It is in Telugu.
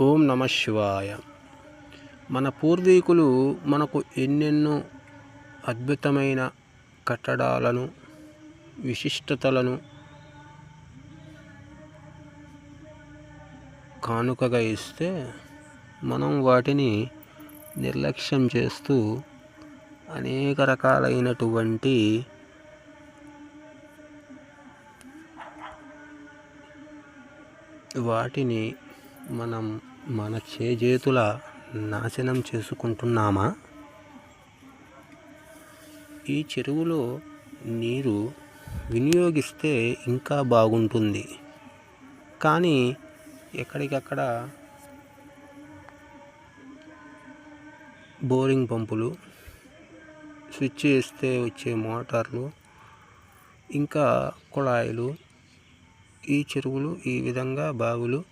ఓం నమ శివాయ. మన పూర్వీకులు మనకు ఎన్నెన్నో అద్భుతమైన కట్టడాలను, విశిష్టతలను కానుకగా ఇస్తే మనం వాటిని నిర్లక్ష్యం చేస్తూ అనేక రకాలైనటువంటి వాటిని మనం మన చేజేతుల నాశనం చేసుకుంటున్నామా? ఈ చెరువులో నీరు వినియోగిస్తే ఇంకా బాగుంటుంది, కానీ ఎక్కడికక్కడ బోరింగ్ పంపులు, స్విచ్ చేస్తే వచ్చే మోటార్లు, ఇంకా కుళాయిలు, ఈ చెరువులు ఈ విధంగా బావులు